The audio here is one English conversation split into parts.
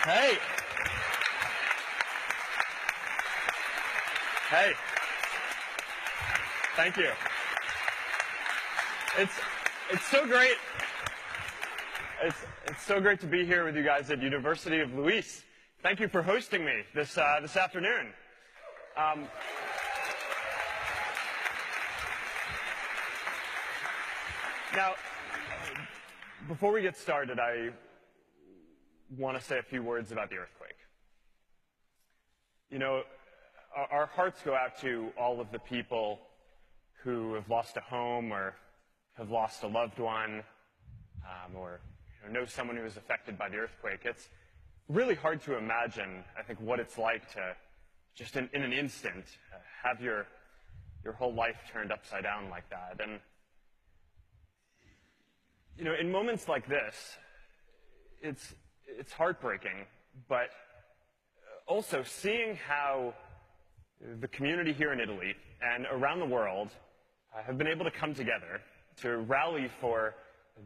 Hey. Hey. Thank you. It's so great. It's so great to be here with you guys at University of Luis. Thank you for hosting me this afternoon. Now, before we get started, I want to say a few words about the earthquake. You know, our hearts go out to all of the people who have lost a home or have lost a loved one or know someone who was affected by the earthquake. It's really hard to imagine, I think, what it's like to just in an instant have your whole life turned upside down like that. And you know, in moments like this, it's heartbreaking, but also seeing how the community here in Italy and around the world have been able to come together to rally for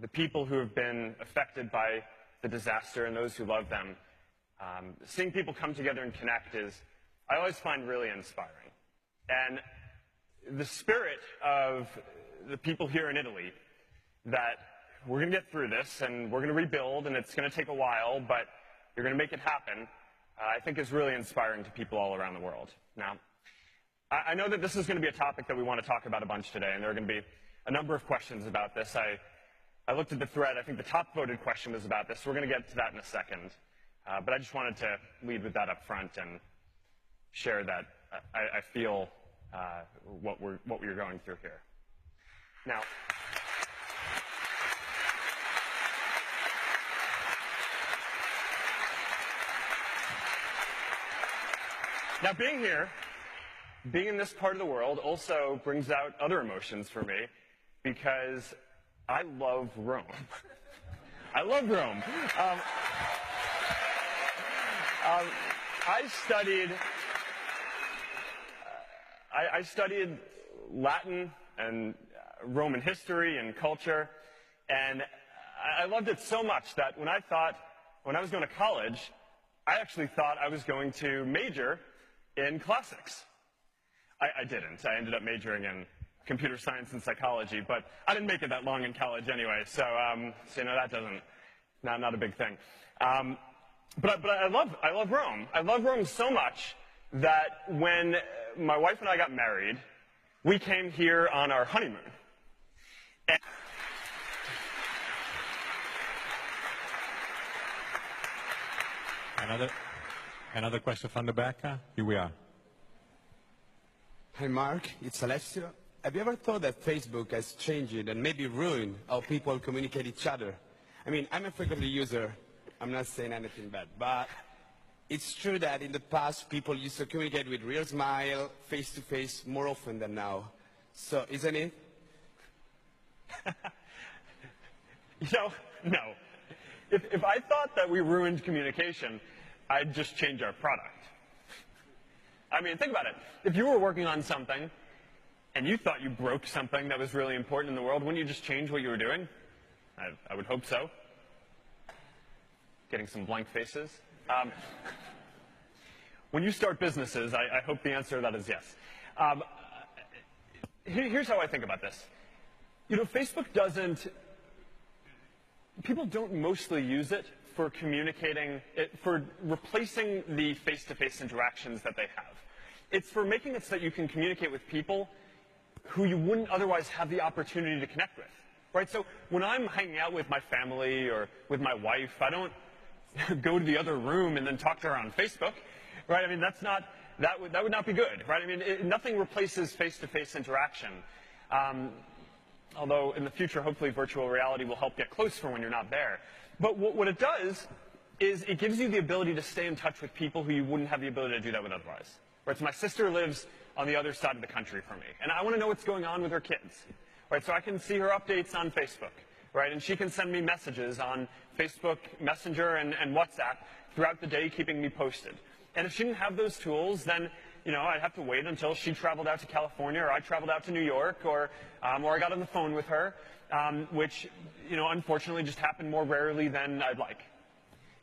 the people who have been affected by the disaster and those who love them. Seeing people come together and connect I always find really inspiring. And the spirit of the people here in Italy, that we're going to get through this and we're going to rebuild and it's going to take a while, but you're going to make it happen, I think is really inspiring to people all around the world. Now, I know that this is going to be a topic that we want to talk about a bunch today, and there are going to be a number of questions about this. I looked at the thread. I think the top voted question was about this. We're going to get to that in a second. But I just wanted to lead with that up front and share that I feel what we're going through here. Now, being here, being in this part of the world also brings out other emotions for me because I love Rome. I love Rome. I studied Latin and Roman history and culture, and I loved it so much that when I was going to college, I actually thought I was going to major in classics. I didn't. I ended up majoring in computer science and psychology, but I didn't make it that long in college anyway, so you know, that not a big thing. But I love Rome. I love Rome so much that when my wife and I got married, we came here on our honeymoon. Another question from the back. Here we are. Hi, Mark. It's Alessio. Have you ever thought that Facebook has changed and maybe ruined how people communicate each other? I mean, I'm a frequent user. I'm not saying anything bad, but it's true that in the past, people used to communicate with real smile, face-to-face, more often than now. So, isn't it? You know, no. If I thought that we ruined communication, I'd just change our product. I mean, think about it. If you were working on something and you thought you broke something that was really important in the world, wouldn't you just change what you were doing? I would hope so. Getting some blank faces. When you start businesses, I hope the answer to that is yes. Here's how I think about this. You know, Facebook people don't mostly use it for communicating, for replacing the face-to-face interactions that they have. It's for making it so that you can communicate with people who you wouldn't otherwise have the opportunity to connect with, right? So when I'm hanging out with my family or with my wife, I don't go to the other room and then talk to her on Facebook, right? I mean, that would not be good, right? I mean, nothing replaces face-to-face interaction. Although in the future, hopefully virtual reality will help get close for when you're not there. But what it does is it gives you the ability to stay in touch with people who you wouldn't have the ability to do that with otherwise. Right? So my sister lives on the other side of the country from me, and I want to know what's going on with her kids. Right? So I can see her updates on Facebook, right? And she can send me messages on Facebook Messenger and WhatsApp throughout the day, keeping me posted. And if she didn't have those tools, then you know, I'd have to wait until she traveled out to California or I traveled out to New York or I got on the phone with her, which, you know, unfortunately just happened more rarely than I'd like.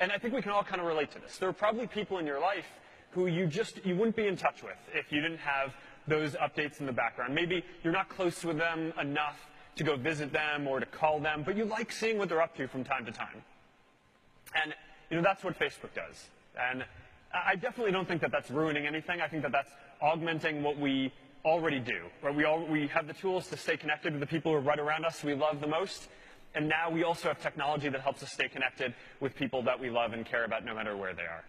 And I think we can all kind of relate to this. There are probably people in your life who you wouldn't be in touch with if you didn't have those updates in the background. Maybe you're not close with them enough to go visit them or to call them, but you like seeing what they're up to from time to time. And that's what Facebook does. And I definitely don't think that that's ruining anything. I think that that's augmenting what we already do. Right? We have the tools to stay connected with the people who are right around us we love the most. And now we also have technology that helps us stay connected with people that we love and care about no matter where they are.